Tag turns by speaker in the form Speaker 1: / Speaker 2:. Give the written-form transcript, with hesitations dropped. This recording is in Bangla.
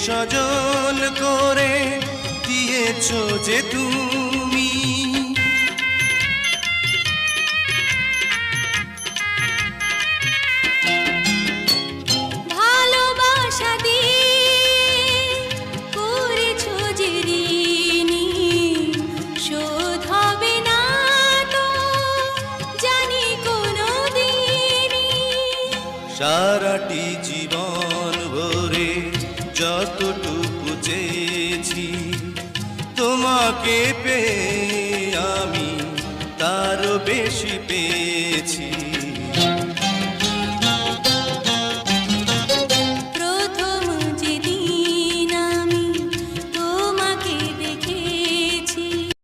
Speaker 1: সজল করে দিয়েছো যে তুমি।
Speaker 2: ভালোবাসা দিয়ে করেছো যে ঋণী, শোধ হবে না তো জানি কোনোদিনই।
Speaker 1: সারাটি জীবন ভরে যতটুকু চেয়েছি, তোমাকে পেয়ে আমি তারও বেশি পেয়েছি।